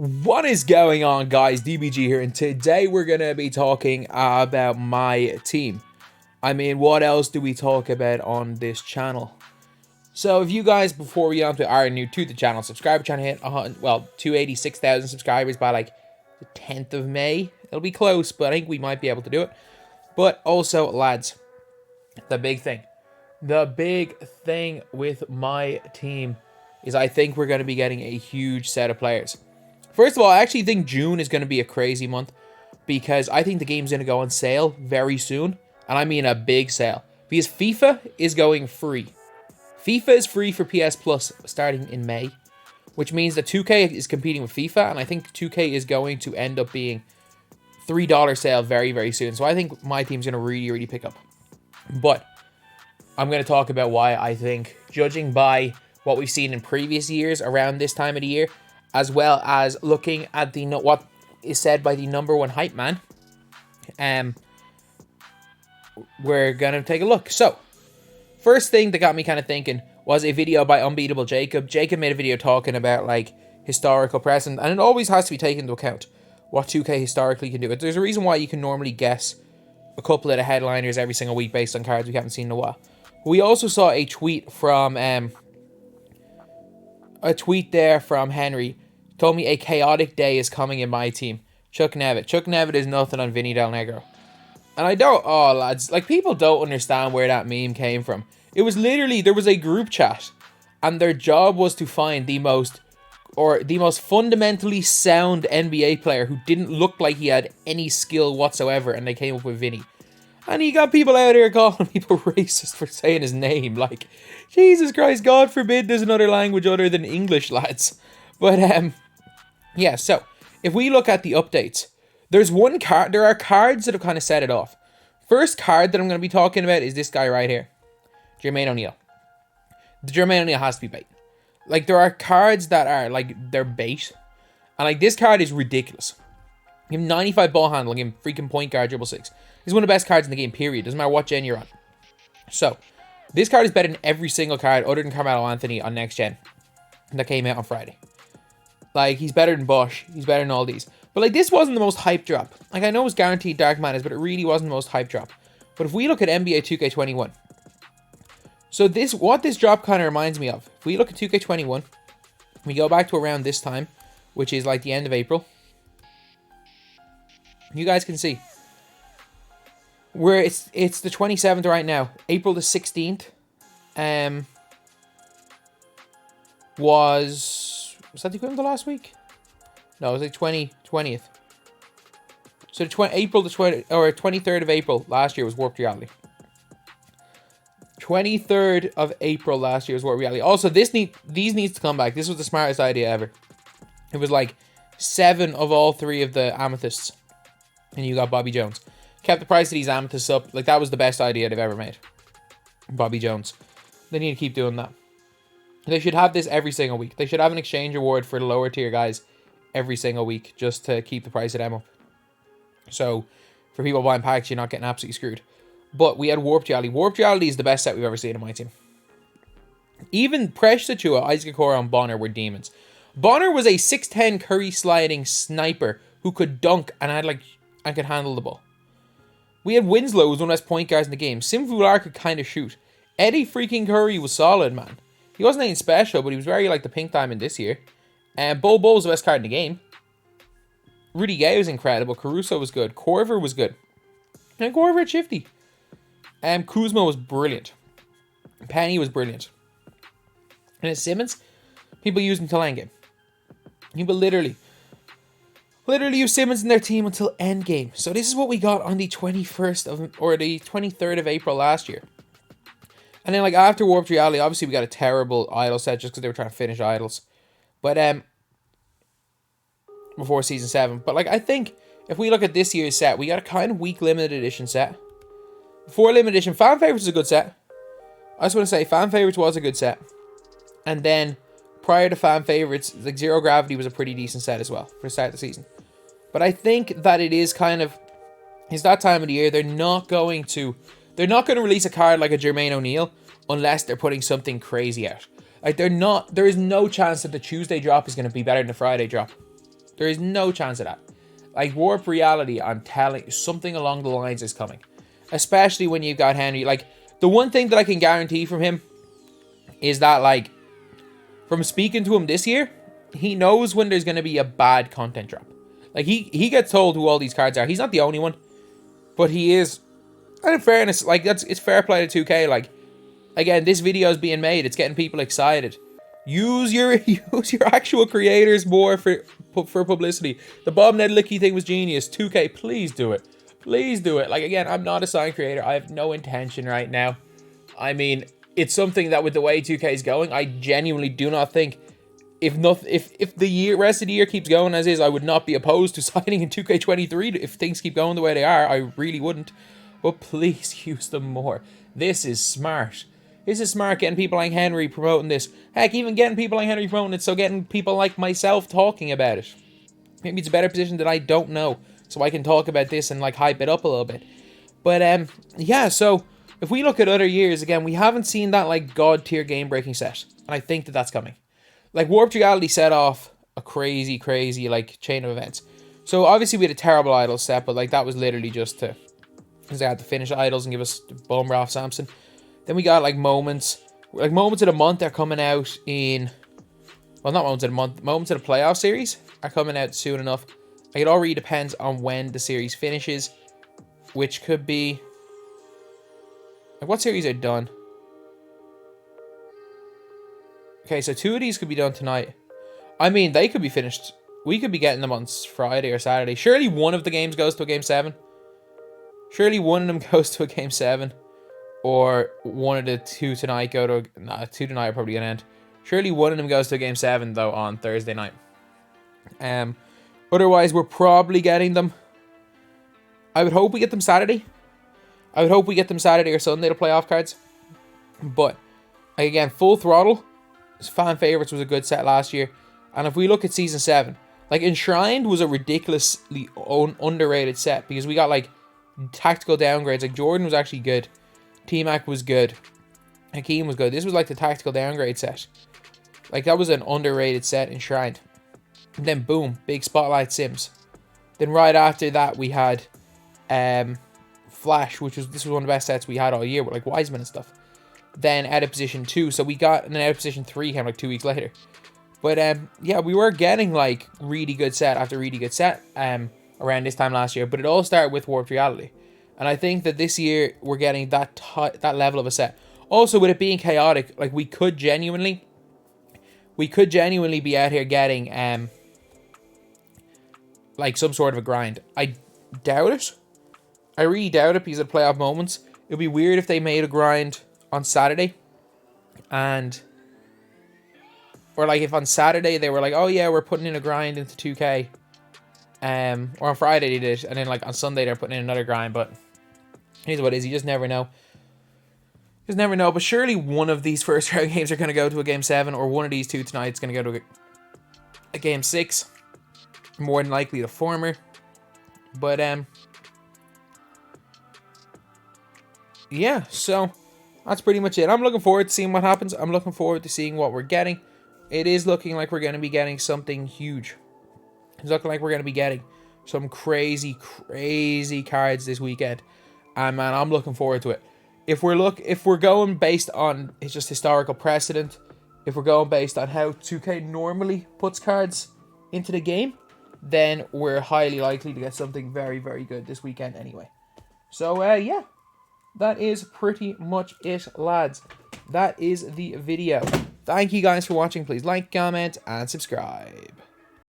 What is going on, guys? DBG here, and today we're going to be talking about my team. I mean, what else do we talk about on this channel? So if you guys, before we get on to are new to the channel, subscribe, trying to hit 286,000 subscribers by like the 10th of May. It'll be close, but I think we might be able to do it. But also, lads, the big thing with my team is I think we're going to be getting a huge set of players. First of all, I actually think June is going to be a crazy month because I think the game's going to go on sale very soon. And I mean a big sale. Because FIFA is going free. FIFA is free for PS Plus starting in May. Which means that 2K is competing with FIFA. And I think 2K is going to end up being $3 sale very, very soon. So I think my team's going to really, really pick up. But I'm going to talk about why I think, judging by what we've seen in previous years around this time of the year, as well as looking at the what is said by the #1 hype man, we're gonna take a look. So, first thing that got me kind of thinking was a video by Unbeatable Jacob. Jacob made a video talking about like historical precedent, and it always has to be taken into account what 2K historically can do. There's a reason why you can normally guess a couple of the headliners every single week based on cards we haven't seen in a while. We also saw a tweet from Henry. Told me a chaotic day is coming in my team. Chuck Nevitt. Chuck Nevitt is nothing on Vinny Del Negro. And I don't, oh lads, like people don't understand where that meme came from. It was literally, there was a group chat and their job was to find the most fundamentally sound NBA player who didn't look like he had any skill whatsoever, and they came up with Vinny. And he got people out here calling people racist for saying his name. Like, Jesus Christ, God forbid there's another language other than English, lads. But, yeah, so, if we look at the updates, there's one card, there are cards that have kind of set it off. First card that I'm going to be talking about is this guy right here. Jermaine O'Neal. The Jermaine O'Neal has to be bait. Like, there are cards that are, like, they're bait. And, like, this card is ridiculous. Give him 95 ball handling, give him freaking point guard, dribble 6. He's one of the best cards in the game, period. Doesn't matter what gen you're on. So, this card is better than every single card other than Carmelo Anthony on next gen that came out on Friday. Like, he's better than Bosch. He's better than all these. But, like, this wasn't the most hype drop. Like, I know it was guaranteed Dark Madness, but it really wasn't the most hype drop. But if we look at NBA 2K21. So, what this drop kind of reminds me of. If we look at 2K21. We go back to around this time. Which is, like, the end of April. You guys can see. Where it's the 27th right now. April the 16th. Was that the equivalent to last week? No, it was like 20th. So April the 23rd of April last year was Warped Reality. 23rd of April last year was Warped Reality. Also, these needs to come back. This was the smartest idea ever. It was like 7 of all 3 of the amethysts. And you got Bobby Jones. Kept the price of these amethysts up. Like, that was the best idea they've ever made. Bobby Jones. They need to keep doing that. They should have this every single week. They should have an exchange award for the lower tier guys every single week just to keep the price of them up. So, for people buying packs, you're not getting absolutely screwed. But we had Warped Reality. Warped Reality is the best set we've ever seen in my team. Even Precious Achua, Isaac Okoro, and Bonner were demons. Bonner was a 6'10 Curry sliding sniper who could dunk and could handle the ball. We had Winslow, who was one of the best point guards in the game. Sim Vular could kind of shoot. Eddie freaking Curry was solid, man. He wasn't anything special, but he was very like the pink diamond this year. And Bol Bol was the best card in the game. Rudy Gay was incredible. Caruso was good. Corver was good. And Corver at Shifty. Kuzma was brilliant. Penny was brilliant. And at Simmons, people used him till endgame. People literally use Simmons in their team until endgame. So this is what we got on the 23rd of April last year. And then, like, after Warped Reality, obviously we got a terrible idol set just because they were trying to finish idols. But, before Season 7. But, like, I think if we look at this year's set, we got a kind of weak limited edition set. Before limited edition, Fan Favorites is a good set. I just want to say, Fan Favorites was a good set. And then, prior to Fan Favorites, like, Zero Gravity was a pretty decent set as well for the start of the season. But I think that it is kind of, it's that time of the year, they're not going to release a card like a Jermaine O'Neal unless they're putting something crazy out. Like, there is no chance that the Tuesday drop is going to be better than the Friday drop. There is no chance of that. Like, Warp Reality, I'm telling you, something along the lines is coming. Especially when you've got Henry. Like, the one thing that I can guarantee from him is that, like, from speaking to him this year, he knows when there's going to be a bad content drop. Like, he gets told who all these cards are. He's not the only one. But he is. And in fairness, like, it's fair play to 2K. Like, again, this video is being made. It's getting people excited. Use your actual creators more for publicity. The Bob Nedlicky thing was genius. 2K, please do it. Please do it. Like, again, I'm not a sign creator. I have no intention right now. I mean, it's something that with the way 2K is going, I genuinely do not think if the rest of the year keeps going as is, I would not be opposed to signing in 2K23 if things keep going the way they are. I really wouldn't. But please use them more. This is smart. This is smart, getting people like Henry promoting this. Heck, even getting people like Henry promoting it, so getting people like myself talking about it. Maybe it's a better position that I don't know, so I can talk about this and, like, hype it up a little bit. But, yeah, so if we look at other years, again, we haven't seen that, like, god-tier game-breaking set. And I think that that's coming. Like, Warped Reality set off a crazy, like, chain of events. So, obviously, we had a terrible Idols set, but, like, that was literally just to... because they had to finish Idols and give us Bone Ralph Sampson. Then we got, like, moments. Like, moments of the month are coming out in... well, not moments of the month. Moments of the playoff series are coming out soon enough. Like, it all really depends on when the series finishes. Which could be... like, what series are done? Okay, so 2 of these could be done tonight. I mean, they could be finished. We could be getting them on Friday or Saturday. Surely one of the games goes to a Game 7. Surely one of them goes to a Game 7. Or one of the 2 tonight go to... nah, 2 tonight are probably going to end. Surely one of them goes to a Game 7, though, on Thursday night. Otherwise, we're probably getting them... I would hope we get them Saturday. I would hope we get them Saturday or Sunday to playoff cards. But, again, Full Throttle, Fan Favorites was a good set last year. And if we look at Season 7, like, Enshrined was a ridiculously underrated set. Because we got, like, tactical downgrades. Like, Jordan was actually good. T-Mac was good. Hakeem was good. This was like the tactical downgrade set. Like, that was an underrated set, Enshrined. And then, boom, big Spotlight Sims. Then right after that, we had Flash, this was one of the best sets we had all year with, like, Wiseman and stuff. Then out of position 2. So we got an out of position 3 came like 2 weeks later. But, yeah, we were getting, like, really good set after really good set around this time last year. But it all started with Warped Reality. And I think that this year we're getting that level of a set. Also, with it being chaotic, like, we could genuinely be out here getting like, some sort of a grind. I doubt it. I really doubt it because of playoff moments. It would be weird if they made a grind on Saturday. Or, like, if on Saturday they were like, oh yeah, we're putting in a grind into 2K. Or on Friday they did. And then, like, on Sunday they're putting in another grind. But here's what it is. You just never know. Just never know. But surely one of these first round games are going to go to a Game 7. Or one of these 2 tonight is going to go to a Game 6. More than likely the former. But, yeah, so that's pretty much it. I'm looking forward to seeing what happens. I'm looking forward to seeing what we're getting. It is looking like we're going to be getting something huge. It's looking like we're going to be getting some crazy cards this weekend. And, man, I'm looking forward to it. If we're going based on it's just historical precedent, if we're going based on how 2K normally puts cards into the game, then we're highly likely to get something very, very good this weekend anyway. So, yeah. That is pretty much it, lads. That is the video. Thank you guys for watching. Please like, comment, and subscribe.